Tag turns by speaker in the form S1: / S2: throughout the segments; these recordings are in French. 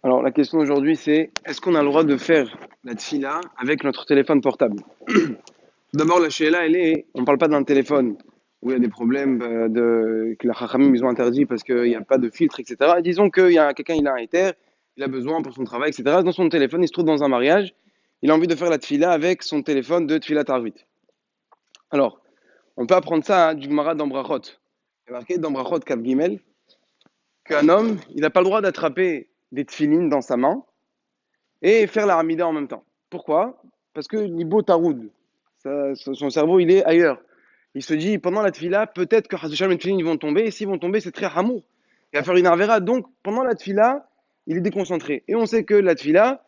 S1: Alors, la question aujourd'hui, c'est est-ce qu'on a le droit de faire la tfila avec notre téléphone portable? D'abord, la sheila, on ne parle pas d'un téléphone où il y a des problèmes que la Chachamim, ils ont interdit parce qu'il n'y a pas de filtre, etc. Disons qu'il y a quelqu'un, il a un éther, il a besoin pour son travail, etc. Dans son téléphone, il se trouve dans un mariage, il a envie de faire la tfila avec son téléphone de tfila tarvit. Alors, on peut apprendre ça du Gemara dans Brachot. Il est marqué dans Brachot Kav Gimel qu'un homme, il n'a pas le droit d'attraper des tfilines dans sa main et faire la Hamida en même temps. Pourquoi? Parce que Libo Taroud, son cerveau, il est ailleurs. Il se dit, pendant la tfila, peut-être que Hashem et Tfilin ils vont tomber, et s'ils vont tomber, c'est très hamour. Il va faire une arvera, donc pendant la tfila, il est déconcentré. Et on sait que la tfila,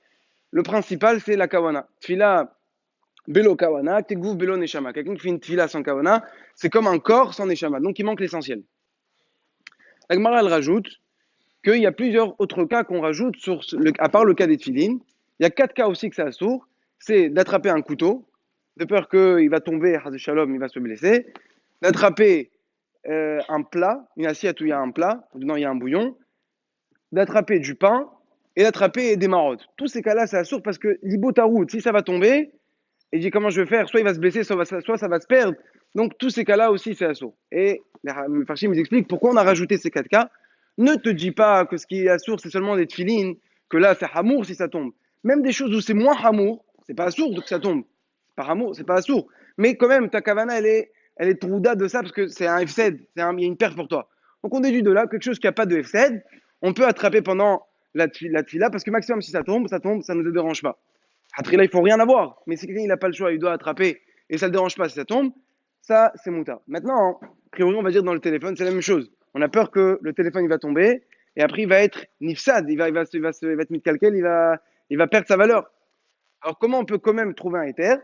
S1: le principal, c'est la kawana. Tfila, belo kawana, tegouf belo neshama. Quelqu'un qui fait une tfila sans kawana, c'est comme un corps sans neshama, donc il manque l'essentiel. La Gemara, elle rajoute qu'il y a plusieurs autres cas qu'on rajoute, à part le cas des tfilines. Il y a 4 cas aussi que c'est assourd. C'est d'attraper un couteau, de peur qu'il va tomber, Hazé Shalom, il va se blesser. D'attraper un plat, une assiette où il y a un plat, dedans il y a un bouillon. D'attraper du pain et d'attraper des marottes. Tous ces cas-là, c'est assourd parce que l'ibo tarout, si ça va tomber, il dit comment je vais faire, soit il va se blesser, soit ça va se perdre. Donc tous ces cas-là aussi, c'est assourd. Et les Farshim nous expliquent pourquoi on a rajouté ces 4 cas. Ne te dis pas que ce qui est assourd, c'est seulement des tfilines, que là, c'est hamour si ça tombe. Même des choses où c'est moins hamour, c'est pas assourd que ça tombe. C'est pas hamour, c'est pas assourd. Mais quand même, ta kavana, elle est trouda de ça parce que c'est un FCD, il y a une perte pour toi. Donc on déduit de là quelque chose qui n'a pas de FCD, on peut attraper pendant la tfila parce que maximum si ça tombe, ça ne nous dérange pas. Après là, il faut rien avoir. Mais si quelqu'un n'a pas le choix, il doit attraper et ça ne le dérange pas si ça tombe, ça c'est mouta. Maintenant, a priori, on va dire dans le téléphone, c'est la même chose. On a peur que le téléphone il va tomber et après il va être nifsad, il va être mis de calquel, il va perdre sa valeur. Alors comment on peut quand même trouver un éther?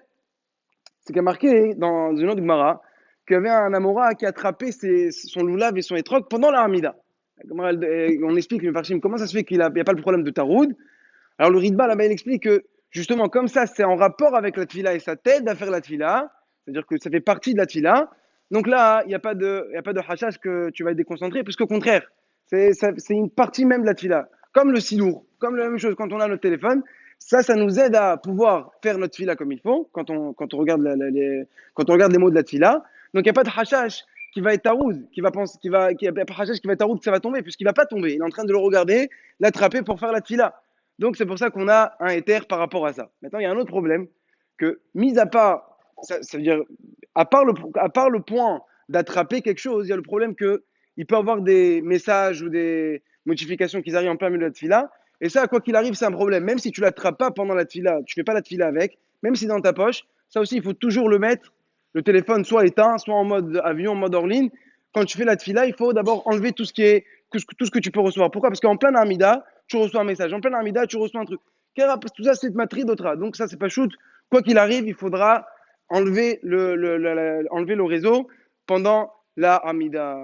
S1: C'est qu'il y a marqué dans une autre Gemara qu'il y avait un Amora qui a attrapé son loulav et son étroc pendant la Hamida. On explique le Farshim comment ça se fait qu'il n'y a pas le problème de Taroud. Alors le Ritba là-bas il explique que justement comme ça c'est en rapport avec la Tfila et ça t'aide à faire la Tfila, c'est-à-dire que ça fait partie de la Tfila. Donc là il n'y a pas de hachage que tu vas être déconcentré, puisqu'au contraire c'est une partie même de la Tfila. Comme le silour, comme la même chose quand on a notre téléphone, ça nous aide à pouvoir faire notre Tfila comme il faut quand on regarde les mots de la Tfila. Donc il n'y a pas de hachage qui va être taroud, qui va penser, qui a pas de hachage qui va être taroud que ça va tomber, puisqu'il va pas tomber. Il est en train de le regarder, l'attraper pour faire la Tfila. Donc c'est pour ça qu'on a un éther par rapport à ça. Maintenant, il y a un autre problème, que mis à part, ça veut dire, à part le point d'attraper quelque chose, il y a le problème qu'il peut y avoir des messages ou des modifications qui arrivent en plein milieu de la tfila, et ça, quoi qu'il arrive, c'est un problème. Même si tu ne l'attrapes pas pendant la tfila, tu ne fais pas la tfila avec, même si c'est dans ta poche, ça aussi, il faut toujours le mettre, le téléphone soit éteint, soit en mode avion, en mode hors ligne. Quand tu fais la tfila, il faut d'abord enlever tout ce que tu peux recevoir. Pourquoi? Parce qu'en plein Amida, tu reçois un message. En plein Amida, tu reçois un truc. Tout ça, c'est de matri d'autra. Donc ça, c'est pas shoot. Quoi qu'il arrive, il faudra enlever le réseau pendant la Amida.